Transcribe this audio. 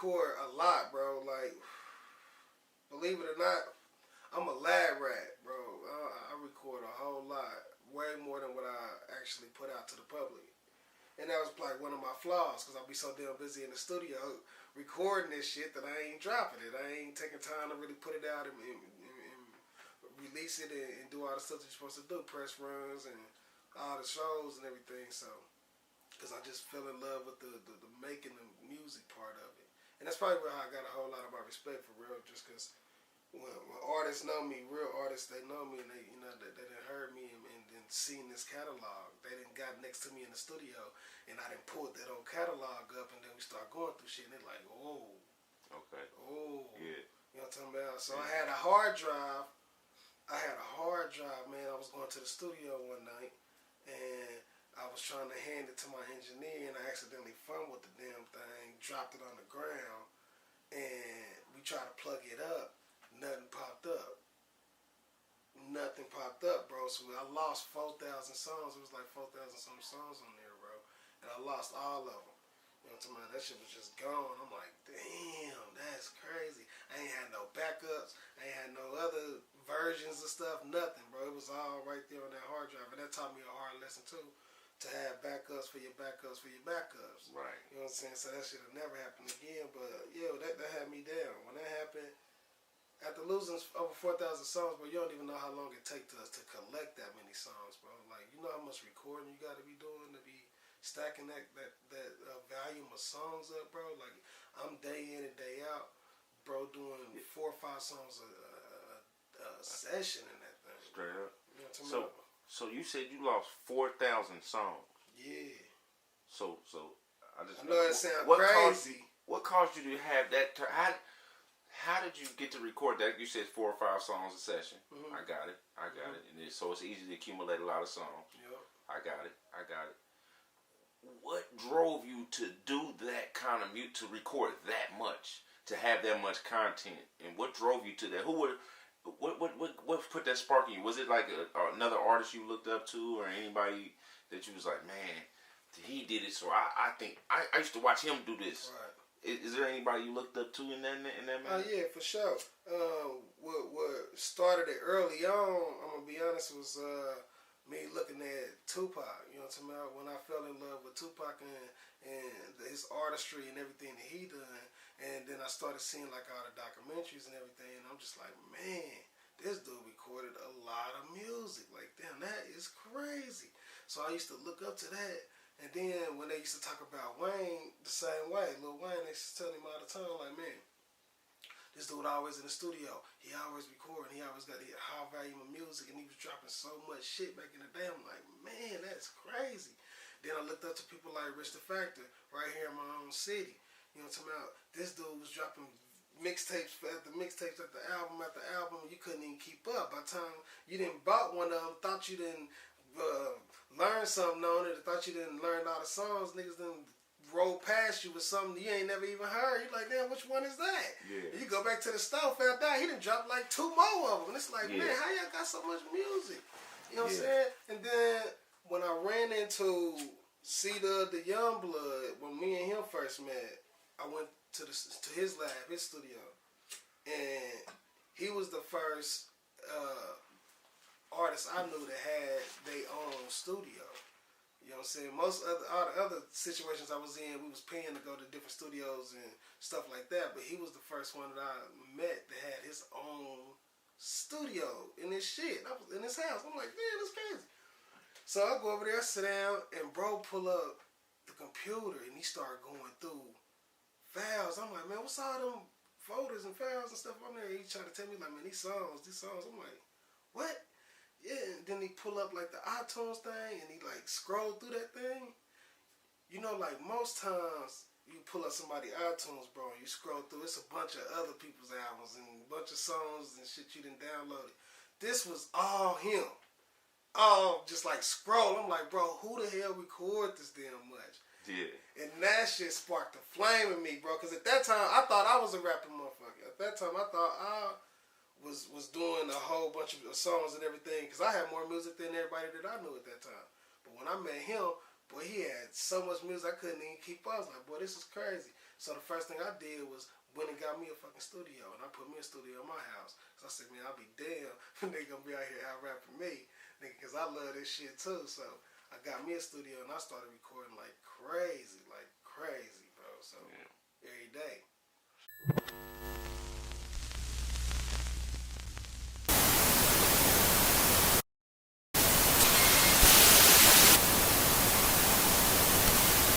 record a lot, bro. Like, believe it or not, I'm a lab rat, bro. I record a whole lot, way more than what I actually put out to the public. And that was like one of my flaws, because I'll be so damn busy in the studio recording this shit that I ain't dropping it. I ain't taking time to really put it out and release it and do all the stuff that you're supposed to do, press runs and all the shows and everything. So, because I just fell in love with the making the music part of it. And that's probably where I got a whole lot of my respect for real, just because when artists know me, real artists, they know me, and they, you know, they done heard me and seen this catalog. They done got next to me in the studio, and I done pulled that old catalog up, and then we start going through shit, and they're like, oh. Okay. Oh. Yeah. You know what I'm talking about? So I had a hard drive. Man. I was going to the studio one night, and I was trying to hand it to my engineer, and I accidentally fumbled the damn thing, dropped it on the ground, and we tried to plug it up. Nothing popped up. Bro. So I lost 4,000 songs. It was like 4,000 some songs on there, bro. And I lost all of them. You know what I'm talking about? That shit was just gone. I'm like, damn, that's crazy. I ain't had no backups. I ain't had no other versions of stuff. Nothing, bro. It was all right there on that hard drive. And that taught me a hard lesson, too. To have backups for your backups for your backups. Right. You know what I'm saying? So that shit will never happen again. But, yo, that had me down. When that happened, after losing over 4,000 songs, bro, you don't even know how long it takes us to collect that many songs, bro. Like, you know how much recording you got to be doing to be stacking that volume of songs up, bro. Like, I'm day in and day out, bro, doing 4 or 5 songs a session in that thing. Straight up. You know what I'm talking about? So you said you lost 4,000 songs. Yeah. So I know it sounds crazy. What caused you to have that? How did you get to record that? You said 4 or 5 songs a session. Mm-hmm. I got it. And so it's easy to accumulate a lot of songs. Yep. I got it. What drove you to do that kind of mute, to record that much, to have that much content, and what drove you to that? What put that spark in you? Was it like another artist you looked up to, or anybody that you was like, man, he did it, so I think I used to watch him do this. Right. Is there anybody you looked up to in that man? Oh yeah, for sure. What started it early on, I'm gonna be honest, was me looking at Tupac. You know what I'm talking about? When I fell in love with Tupac and his artistry and everything that he done, and then I started seeing like all the documentaries and everything, and I'm just like, man, this dude recorded a lot of music. Like, damn, that is crazy. So I used to look up to that. And then when they used to talk about Wayne the same way, Lil Wayne, they used to tell him all the time, like, man, this dude always in the studio. He always recording. He always got a high volume of music, and he was dropping so much shit back in the day. I'm like, man, that's crazy. Then I looked up to people like Rich the Factor right here in my own city. You know what I'm talking about? This dude was dropping mixtapes after mixtapes after album after album. You couldn't even keep up. By the time you didn't bought one of them, thought you didn't learn something on it, thought you didn't learn all the songs, niggas didn't roll past you with something you ain't never even heard. You're like, damn, which one is that? Yeah. And you go back to the store, found out he done dropped like 2 more of them. And it's like, man, how y'all got so much music? You know what I'm saying? And then when I ran into Cedar the Youngblood, when me and him first met, I went to his lab, his studio, and he was the first artists I knew that had their own studio. You know what I'm saying? All the other situations I was in, we was paying to go to different studios and stuff like that, but he was the first one that I met that had his own studio in his shit. I was in his house. I'm like, man, that's crazy. So I go over there, sit down, and bro pull up the computer, and he started going through files. I'm like, man, what's all them folders and files and stuff on there? He tried to tell me, like, man, these songs. I'm like, what? Yeah, and then he pull up like the iTunes thing, and he like scroll through that thing. You know, like most times you pull up somebody's iTunes, bro, and you scroll through, it's a bunch of other people's albums and a bunch of songs and shit you done downloaded. This was all him. All just like scroll. I'm like, bro, who the hell record this damn much? Yeah. And that shit sparked a flame in me, bro, because at that time I thought I was a rapping motherfucker. At that time I thought I was doing a whole bunch of songs and everything, because I had more music than everybody that I knew at that time. But when I met him, boy, he had so much music I couldn't even keep up. I was like, boy, this is crazy. So the first thing I did was went and got me a fucking studio, and I put me a studio in my house. So I said, man, I'll be damn if they gonna be out here out rapping me, nigga, because I love this shit too. So I got me a studio, and I started recording like crazy, bro. So every day.